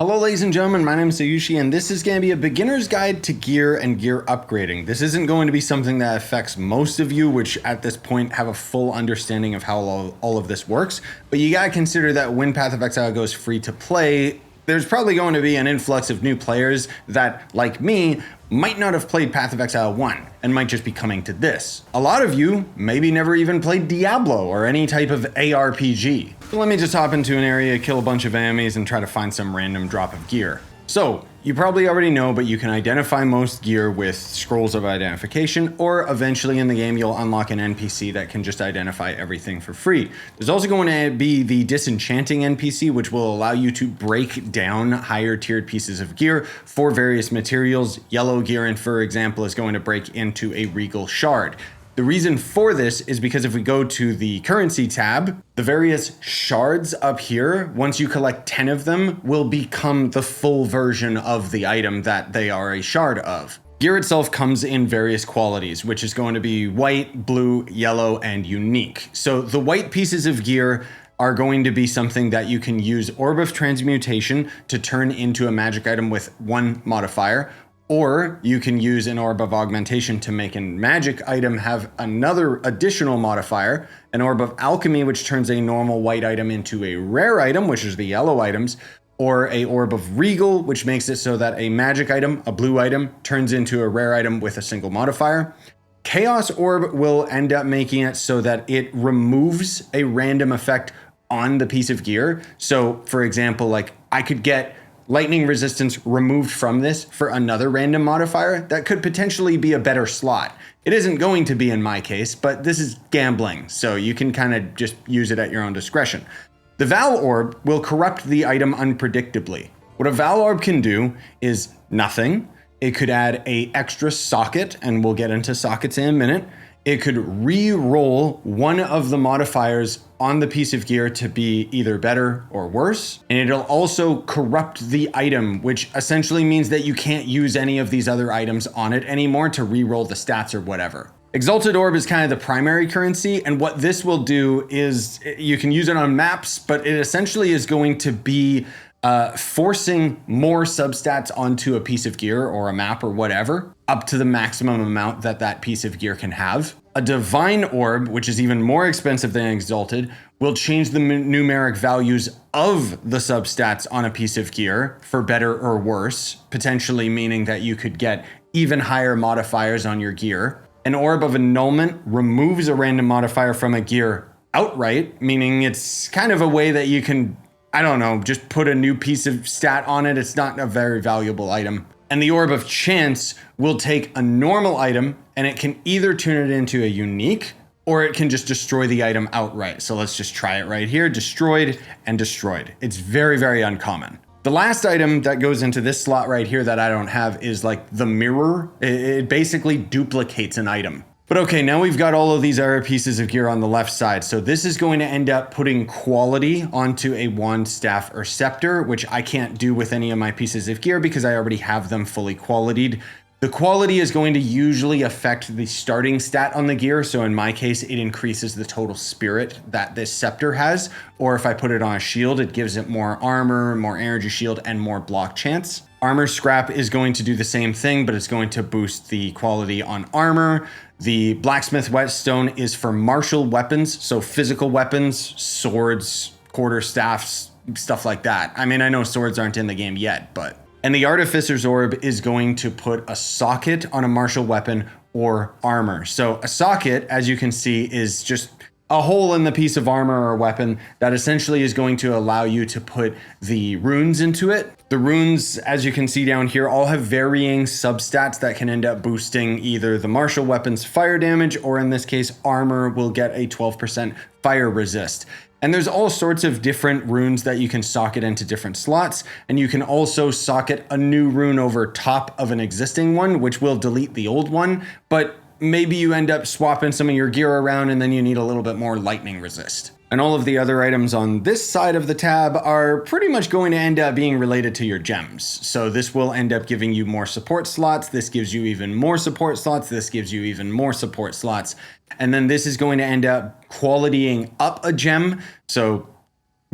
Hello ladies and gentlemen, my name is Scyushi and this is going to be a beginner's guide to gear and gear upgrading. This isn't going to be something that affects most of you, which at this point have a full understanding of how all of this works, but you gotta consider that when Path of Exile goes free to play, there's probably going to be an influx of new players that, like me, might not have played Path of Exile 1 and might just be coming to this. A lot of you maybe never even played Diablo or any type of ARPG. So let me just hop into an area, kill a bunch of enemies, and try to find some random drop of gear. So, you probably already know, but you can identify most gear with scrolls of identification, or eventually in the game you'll unlock an NPC that can just identify everything for free. There's also going to be the Disenchanting NPC, which will allow you to break down higher tiered pieces of gear for various materials. Yellow gear, for example, is going to break into a Regal Shard. The reason for this is because if we go to the currency tab, the various shards up here, once you collect 10 of them, will become the full version of the item that they are a shard of. Gear itself comes in various qualities, which is going to be white, blue, yellow, and unique. So the white pieces of gear are going to be something that you can use Orb of Transmutation to turn into a magic item with one modifier, or you can use an Orb of Augmentation to make a magic item have another additional modifier, an Orb of Alchemy, which turns a normal white item into a rare item, which is the yellow items, or a Orb of Regal, which makes it so that a magic item, a blue item, turns into a rare item with a single modifier. Chaos Orb will end up making it so that it removes a random effect on the piece of gear. So, for example, like I could get lightning resistance removed from this for another random modifier that could potentially be a better slot. It isn't going to be in my case, but this is gambling, so you can kind of just use it at your own discretion. The Val Orb will corrupt the item unpredictably. What a Val Orb can do is nothing. It could add a extra socket, and we'll get into sockets in a minute. It could re-roll one of the modifiers on the piece of gear to be either better or worse. And it'll also corrupt the item, which essentially means that you can't use any of these other items on it anymore to re-roll the stats or whatever. Exalted Orb is kind of the primary currency, and what this will do is you can use it on maps, but it essentially is going to be forcing more substats onto a piece of gear or a map or whatever, up to the maximum amount that that piece of gear can have. A Divine Orb, which is even more expensive than Exalted, will change the numeric values of the substats on a piece of gear for better or worse, potentially meaning that you could get even higher modifiers on your gear. An Orb of Annulment removes a random modifier from a gear outright, meaning it's kind of a way that you can, I don't know, just put a new piece of stat on it. It's not a very valuable item. And the Orb of Chance will take a normal item and it can either turn it into a unique or it can just destroy the item outright. So let's just try it right here. Destroyed and destroyed. It's very, very uncommon. The last item that goes into this slot right here that I don't have is like the Mirror. It basically duplicates an item. But okay, now we've got all of these other pieces of gear on the left side. So this is going to end up putting quality onto a wand, staff, or scepter, which I can't do with any of my pieces of gear because I already have them fully qualitied. The quality is going to usually affect the starting stat on the gear. So in my case, it increases the total spirit that this scepter has. Or if I put it on a shield, it gives it more armor, more energy shield, and more block chance. Armor Scrap is going to do the same thing, but it's going to boost the quality on armor. The Blacksmith Whetstone is for martial weapons, so physical weapons, swords, quarterstaffs, stuff like that. I mean, I know swords aren't in the game yet, but... And the Artificer's Orb is going to put a socket on a martial weapon or armor. So a socket, as you can see, is just a hole in the piece of armor or weapon that essentially is going to allow you to put the runes into it. The runes, as you can see down here, all have varying substats that can end up boosting either the martial weapon's fire damage, or in this case, armor will get a 12% fire resist. And there's all sorts of different runes that you can socket into different slots, and you can also socket a new rune over top of an existing one, which will delete the old one, but maybe you end up swapping some of your gear around and then you need a little bit more lightning resist. And all of the other items on this side of the tab are pretty much going to end up being related to your gems. So this will end up giving you more support slots. This gives you even more support slots. This gives you even more support slots. And then this is going to end up qualitying up a gem. So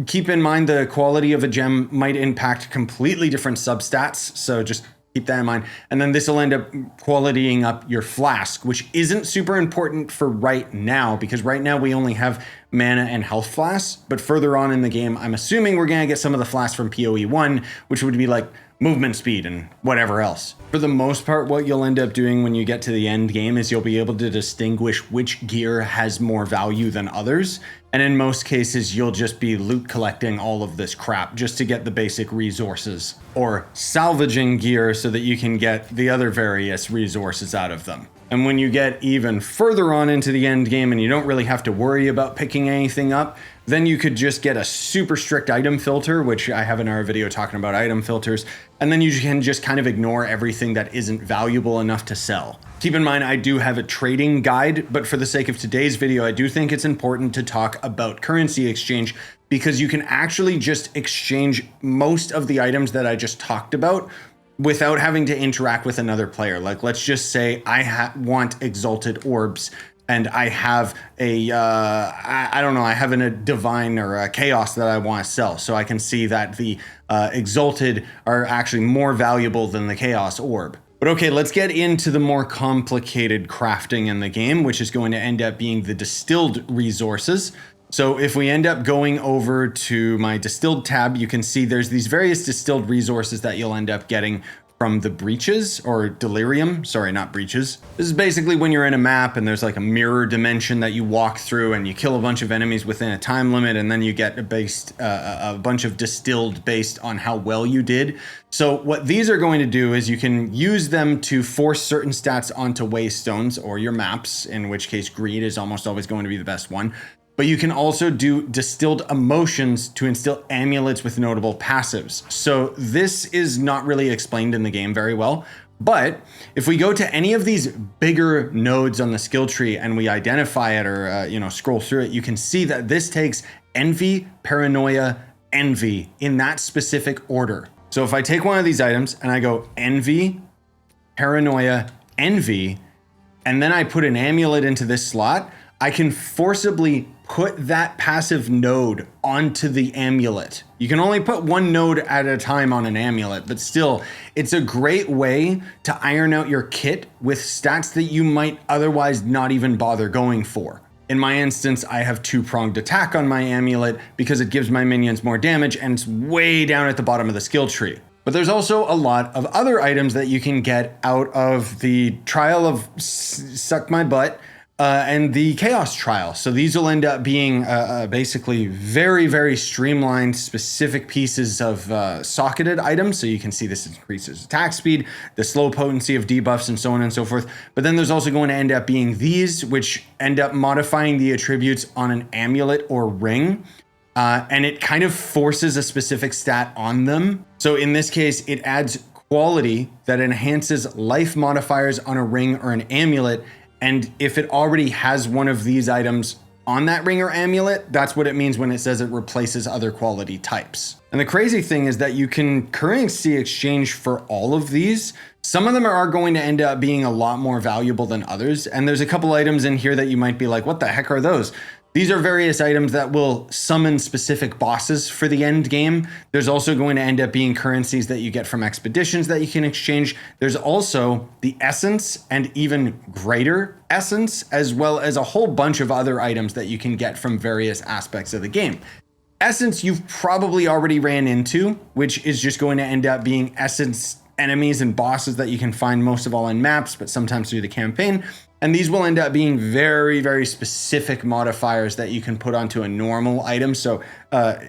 Keep in mind the quality of a gem might impact completely different substats, so just keep that in mind. And then this will end up qualitying up your flask, which isn't super important for right now, because right now we only have mana and health flasks. But further on in the game, I'm assuming we're going to get some of the flasks from POE1, which would be like movement speed and whatever else. For the most part, what you'll end up doing when you get to the end game is you'll be able to distinguish which gear has more value than others. And in most cases, you'll just be loot collecting all of this crap just to get the basic resources, or salvaging gear so that you can get the other various resources out of them. And when you get even further on into the end game and you don't really have to worry about picking anything up, then you could just get a super strict item filter, which I have in our video talking about item filters, and then you can just kind of ignore everything that isn't valuable enough to sell. Keep in mind, I do have a trading guide, but for the sake of today's video, I do think it's important to talk about currency exchange, because you can actually just exchange most of the items that I just talked about without having to interact with another player. Like, let's just say I want exalted orbs, and I have a, I don't know, I have a divine or a chaos that I want to sell. So I can see that the exalted are actually more valuable than the chaos orb. But okay, let's get into the more complicated crafting in the game, which is going to end up being the distilled resources. So if we end up going over to my distilled tab, you can see there's these various distilled resources that you'll end up getting from the breaches, or delirium, sorry, not breaches. This is basically when you're in a map and there's like a mirror dimension that you walk through and you kill a bunch of enemies within a time limit, and then you get a bunch of distilled based on how well you did. So what these are going to do is you can use them to force certain stats onto waystones or your maps, in which case greed is almost always going to be the best one. But you can also do distilled emotions to instill amulets with notable passives. So this is not really explained in the game very well. But if we go to any of these bigger nodes on the skill tree and we identify it, or scroll through it, you can see that this takes envy, paranoia, envy in that specific order. So if I take one of these items and I go envy, paranoia, envy, and then I put an amulet into this slot, I can forcibly put that passive node onto the amulet. You can only put one node at a time on an amulet, but still, it's a great way to iron out your kit with stats that you might otherwise not even bother going for. In my instance, I have two-pronged attack on my amulet because it gives my minions more damage, and it's way down at the bottom of the skill tree. But there's also a lot of other items that you can get out of the Trial of Suck My Butt, and the Chaos Trial. So these will end up being basically very, very streamlined, specific pieces of socketed items. So you can see this increases attack speed, the slow potency of debuffs, and so on and so forth. But then there's also going to end up being these, which end up modifying the attributes on an amulet or ring. And it kind of forces a specific stat on them. So in this case, it adds quality that enhances life modifiers on a ring or an amulet. And if it already has one of these items on that ring or amulet, that's what it means when it says it replaces other quality types. And the crazy thing is that you can currency exchange for all of these. Some of them are going to end up being a lot more valuable than others. And there's a couple items in here that you might be like, what the heck are those? These are various items that will summon specific bosses for the end game. There's also going to end up being currencies that you get from expeditions that you can exchange. There's also the essence and even greater essence, as well as a whole bunch of other items that you can get from various aspects of the game. Essence you've probably already ran into, which is just going to end up being essence enemies and bosses that you can find most of all in maps, but sometimes through the campaign. And these will end up being very, very specific modifiers that you can put onto a normal item. So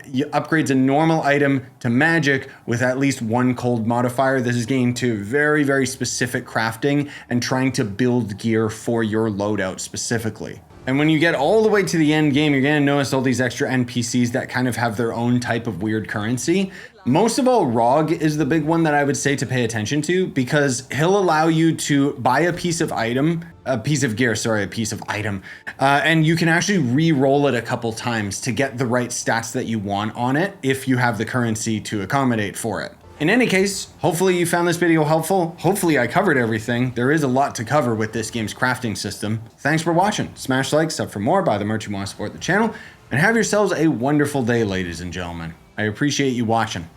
you upgrades a normal item to magic with at least one cold modifier. This is getting to very, very specific crafting and trying to build gear for your loadout specifically. And when you get all the way to the end game, you're going to notice all these extra NPCs that kind of have their own type of weird currency. Most of all, Rog is the big one that I would say to pay attention to, because he'll allow you to buy a piece of item, a piece of gear, sorry, a piece of item, and you can actually re-roll it a couple times to get the right stats that you want on it if you have the currency to accommodate for it. In any case, hopefully you found this video helpful. Hopefully I covered everything. There is a lot to cover with this game's crafting system. Thanks for watching. Smash like, sub for more, buy the merch you want to support the channel. And have yourselves a wonderful day, ladies and gentlemen. I appreciate you watching.